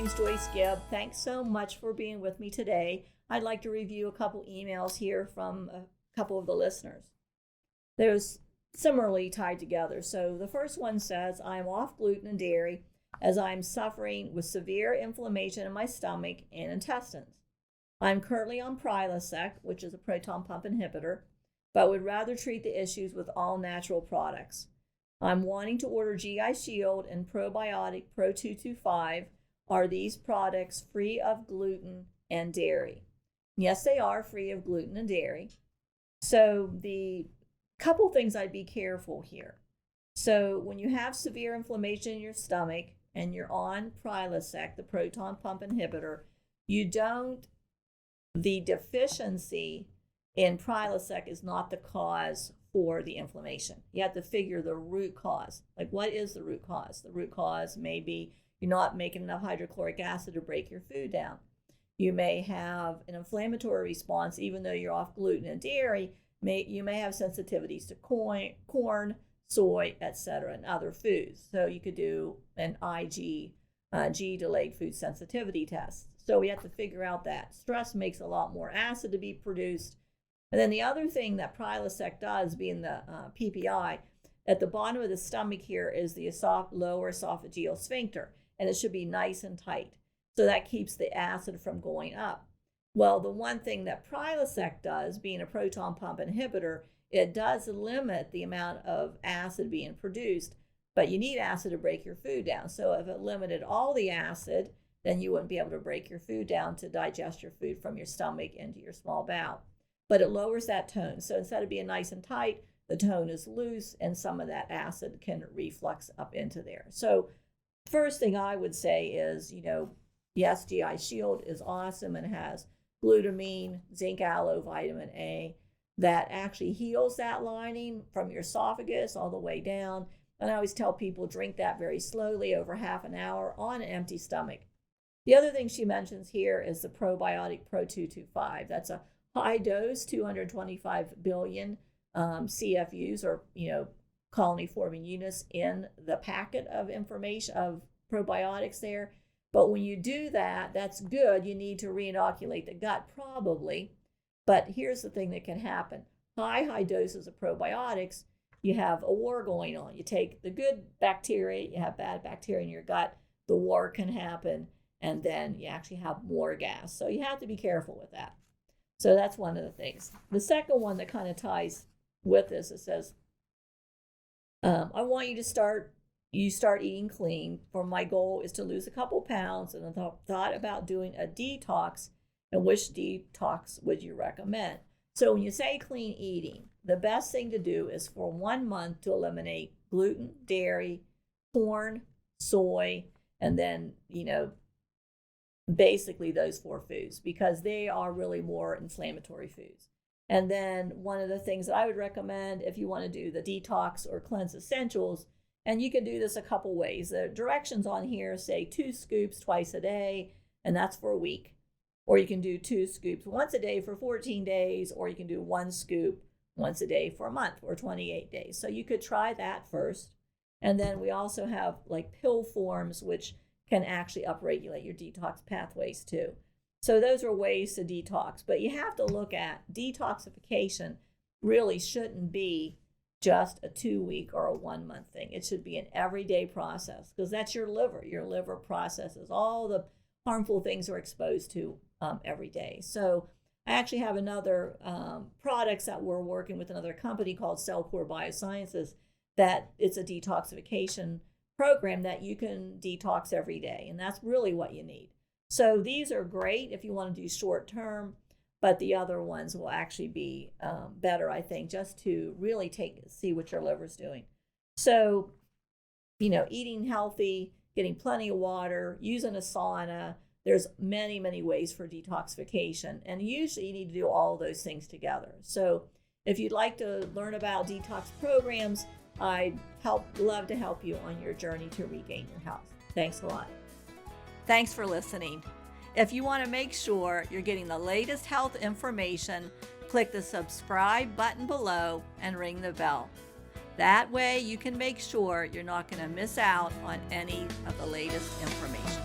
name's Joyce Gibb. Thanks so much for being with me today. I'd like to review a couple emails here from a couple of the listeners. There's similarly tied together. So the first one says, I'm off gluten and dairy as I'm suffering with severe inflammation in my stomach and intestines. I'm currently on Prilosec, which is a proton pump inhibitor, but would rather treat the issues with all natural products. I'm wanting to order GI Shield and Probiotic Pro 225. Are these products free of gluten and dairy? Yes, they are free of gluten and dairy. So the couple things I'd be careful here. So when you have severe inflammation in your stomach and you're on Prilosec, the proton pump inhibitor, the deficiency in Prilosec is not the cause for the inflammation. You have to figure the root cause. Like, what is the root cause? The root cause may be you're not making enough hydrochloric acid to break your food down. You may have an inflammatory response, even though you're off gluten and dairy. You may have sensitivities to corn, soy, etc., and other foods. So you could do an IG, delayed food sensitivity test. So we have to figure out that. Stress makes a lot more acid to be produced. And then the other thing that Prilosec does, being the PPI, at the bottom of the stomach here is the lower esophageal sphincter, and it should be nice and tight. So that keeps the acid from going up. Well, the one thing that Prilosec does, being a proton pump inhibitor, it does limit the amount of acid being produced, but you need acid to break your food down. So if it limited all the acid, then you wouldn't be able to break your food down to digest your food from your stomach into your small bowel. But it lowers that tone. So instead of being nice and tight, the tone is loose and some of that acid can reflux up into there. So first thing I would say is, yes, GI Shield is awesome and has glutamine, zinc aloe, vitamin A that actually heals that lining from your esophagus all the way down. And I always tell people drink that very slowly over half an hour on an empty stomach. The other thing she mentions here is the Probiotic Pro 225. That's a high dose, 225 billion CFUs, or colony forming units in the packet of information of probiotics there. But when you do that, that's good. You need to re-inoculate the gut probably. But here's the thing that can happen. High doses of probiotics, you have a war going on. You take the good bacteria, you have bad bacteria in your gut, the war can happen, and then you actually have more gas. So you have to be careful with that. So that's one of the things. The second one that kind of ties with this, it says, I want you to start eating clean. For my goal is to lose a couple pounds, and I thought about doing a detox. And which detox would you recommend? So when you say clean eating, the best thing to do is for 1 month to eliminate gluten, dairy, corn, soy, and then, basically those 4 foods, because they are really more inflammatory foods. And then one of the things that I would recommend if you want to do the detox or cleanse essentials, and you can do this a couple ways. The directions on here say 2 scoops twice a day, and that's for a week. Or you can do 2 scoops once a day for 14 days, or you can do 1 scoop once a day for a month or 28 days. So you could try that first. And then we also have like pill forms, which can actually upregulate your detox pathways too. So those are ways to detox. But you have to look at detoxification really shouldn't be just a 2-week or a 1-month thing. It should be an everyday process, because that's your liver. Your liver processes all the harmful things we're exposed to every day. So I actually have another products that we're working with another company called Cellcore Biosciences, that it's a detoxification program that you can detox every day. And that's really what you need. So these are great if you want to do short term, but the other ones will actually be better, I think, just to really see what your liver's doing. So, eating healthy, getting plenty of water, using a sauna. There's many, many ways for detoxification. And usually you need to do all of those things together. So if you'd like to learn about detox programs, I'd love to help you on your journey to regain your health. Thanks a lot. Thanks for listening. If you want to make sure you're getting the latest health information, click the subscribe button below and ring the bell. That way you can make sure you're not going to miss out on any of the latest information.